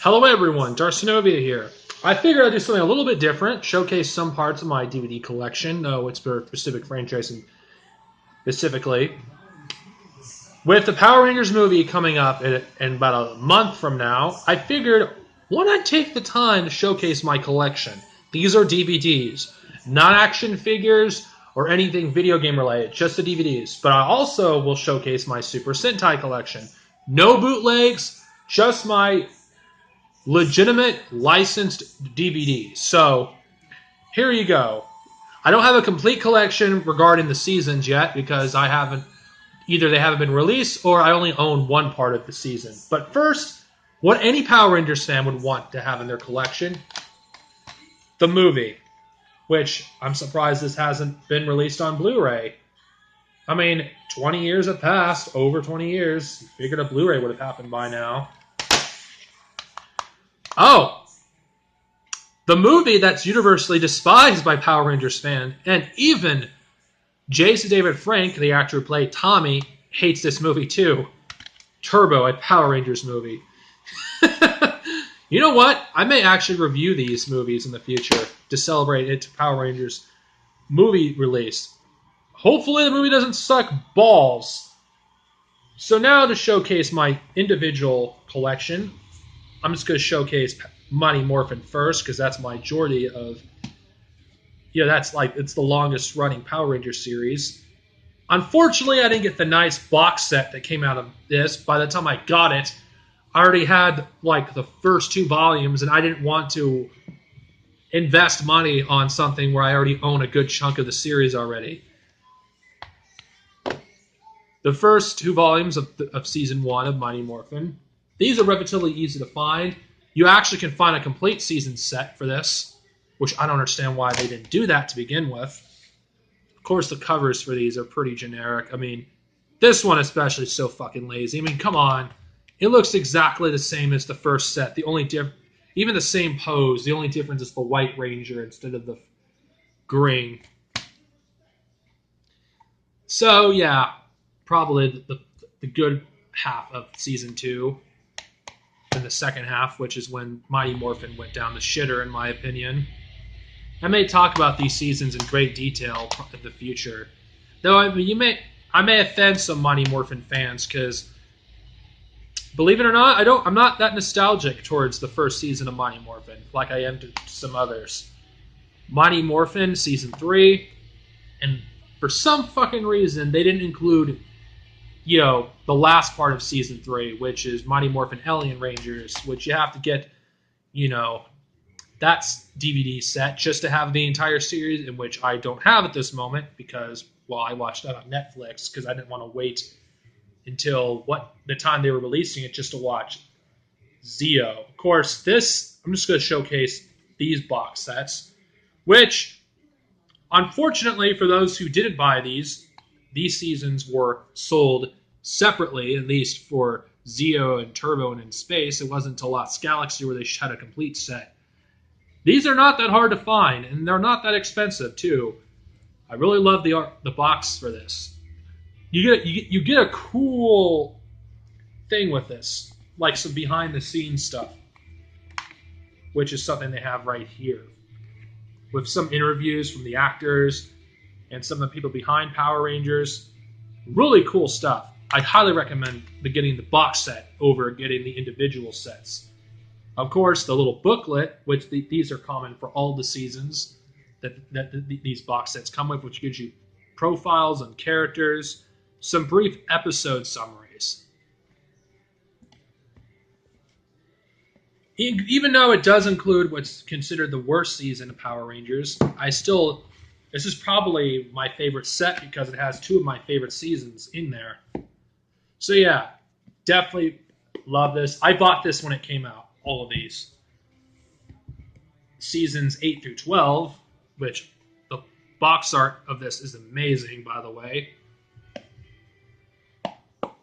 Hello everyone, Darcinovia here. I figured I'd do something a little bit different, showcase some parts of my DVD collection, no, it's for a specific franchise and specifically. With the Power Rangers movie coming up in about a month from now, I figured, why not take the time to showcase my collection? These are DVDs, not action figures or anything video game related, just the DVDs. But I also will showcase my Super Sentai collection. No bootlegs, just my legitimate licensed DVDs. So here you go. I don't have a complete collection regarding the seasons yet because either they haven't been released or I only own one part of the season. But first, what any Power Rangers fan would want to have in their collection, the movie, which I'm surprised this hasn't been released on Blu-ray. I mean, 20 years have passed, over 20 years. Figured a Blu-ray would have happened by now. Oh, the movie that's universally despised by Power Rangers fans, and even Jason David Frank, the actor who played Tommy, hates this movie too. Turbo, a Power Rangers movie. You know what? I may actually review these movies in the future to celebrate its Power Rangers movie release. Hopefully the movie doesn't suck balls. So now to showcase my individual collection, I'm just going to showcase Mighty Morphin first because that's my majority of... it's the longest running Power Ranger series. Unfortunately, I didn't get the nice box set that came out of this. By the time I got it, I already had the first 2 volumes, and I didn't want to invest money on something where I already own a good chunk of the series already. The first 2 volumes of Season 1 of Mighty Morphin. These are relatively easy to find. You actually can find a complete season set for this, which I don't understand why they didn't do that to begin with. Of course, the covers for these are pretty generic. I mean, this one especially is so fucking lazy. I mean, come on. It looks exactly the same as the first set. The only even the same pose. The only difference is the White Ranger instead of the green. So, yeah, probably the good half of Season 2. In the second half, which is when Mighty Morphin went down the shitter, in my opinion. I may talk about these seasons in great detail in the future. Though, I mean, I may offend some Mighty Morphin fans, because, believe it or not, I'm not that nostalgic towards the first season of Mighty Morphin, like I am to some others. Mighty Morphin, Season 3, and for some fucking reason, they didn't include... the last part of Season 3, which is Mighty Morphin Alien Rangers, which you have to get, that's DVD set just to have the entire series, in which I don't have at this moment because, I watched that on Netflix because I didn't want to wait until the time they were releasing it just to watch Zeo. Of course, I'm just going to showcase these box sets, which, unfortunately, for those who didn't buy these seasons were sold separately, at least for Zeo and Turbo and In Space. It wasn't until Lost Galaxy where they had a complete set. These are not that hard to find, and they're not that expensive, too. I really love the box for this. You get a cool thing with this, like some behind-the-scenes stuff, which is something they have right here, with some interviews from the actors and some of the people behind Power Rangers. Really cool stuff. I highly recommend getting the box set over getting the individual sets. Of course, the little booklet, which these are common for all the seasons that these box sets come with, which gives you profiles on characters, some brief episode summaries. Even though it does include what's considered the worst season of Power Rangers, this is probably my favorite set because it has 2 of my favorite seasons in there. So yeah, definitely love this. I bought this when it came out, all of these. Seasons 8 through 12, which the box art of this is amazing, by the way.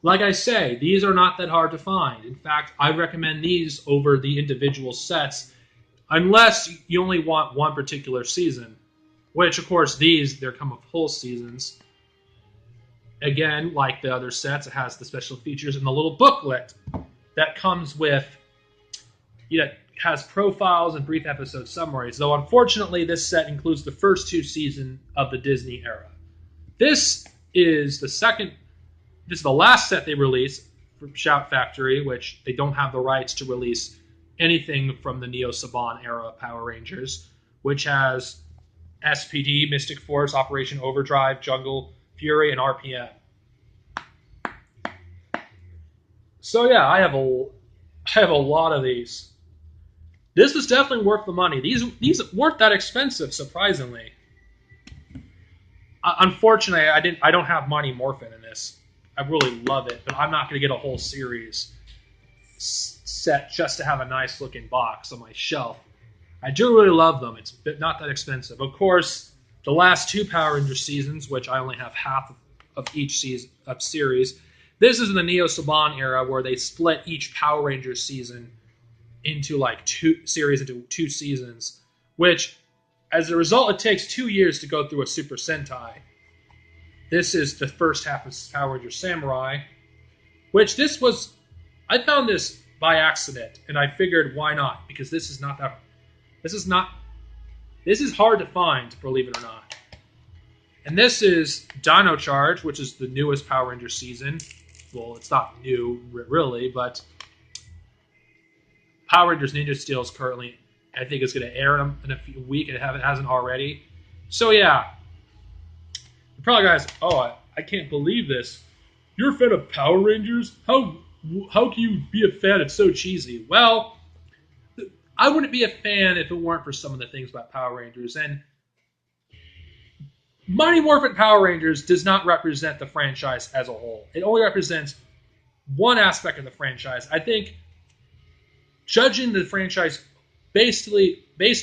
Like I say, these are not that hard to find. In fact, I recommend these over the individual sets, unless you only want one particular season. Which, of course, they come with whole seasons. Again, like the other sets, it has the special features and the little booklet that comes with has profiles and brief episode summaries, though unfortunately this set includes the first 2 seasons of the Disney era. This is the last set they released from Shout Factory, which they don't have the rights to release anything from the Neo Saban era Power Rangers, which has SPD, Mystic Force, Operation Overdrive, Jungle Fury, and RPM. So yeah, I have a lot of these. This was definitely worth the money. These weren't that expensive, surprisingly. Unfortunately, I don't have Mighty Morphin in this. I really love it, but I'm not going to get a whole series set just to have a nice looking box on my shelf. I do really love them. It's not that expensive. Of course, the last 2 Power Rangers seasons, which I only have half of each series. This is in the Neo Saban era where they split each Power Rangers season into like 2 seasons, which as a result it takes 2 years to go through a Super Sentai. This is the first half of Power Rangers Samurai, which I found this by accident, and I figured why not, because this is hard to find, believe it or not. And this is Dino Charge, which is the newest Power Rangers season. Well, it's not new really, but Power Rangers Ninja Steel is currently, I think it's going to air in a week, and it hasn't already. So yeah, you're probably guys, I can't believe this. You're a fan of Power Rangers? How can you be a fan? It's so cheesy. Well, I wouldn't be a fan if it weren't for some of the things about Power Rangers. And Mighty Morphin Power Rangers does not represent the franchise as a whole. It only represents one aspect of the franchise. I think judging the franchise based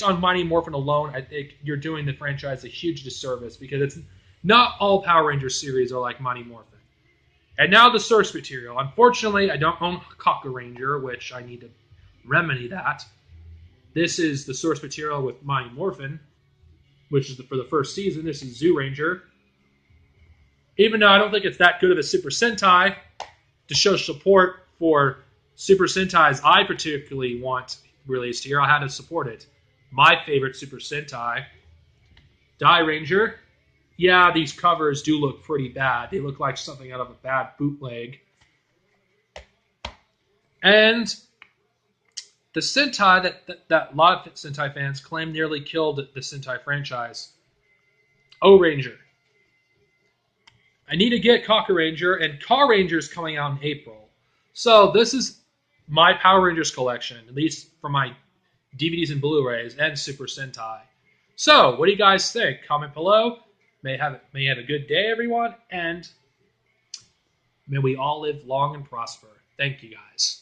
on Mighty Morphin alone, I think you're doing the franchise a huge disservice, because it's not all Power Rangers series are like Mighty Morphin. And now the source material. Unfortunately, I don't own Cocker Ranger, which I need to remedy that. This is the source material with Mighty Morphin, which is for the first season. This is Zoo Ranger. Even though I don't think it's that good of a Super Sentai, to show support for Super Sentais I particularly want released here, I had to support it. My favorite Super Sentai, Die Ranger. Yeah, these covers do look pretty bad. They look like something out of a bad bootleg. And the Sentai that a lot of Sentai fans claim nearly killed the Sentai franchise, O Ranger. I need to get Cocker Ranger, and Car Ranger is coming out in April. So this is my Power Rangers collection, at least for my DVDs and Blu-rays and Super Sentai. So, what do you guys think? Comment below. May have a good day, everyone, and may we all live long and prosper. Thank you, guys.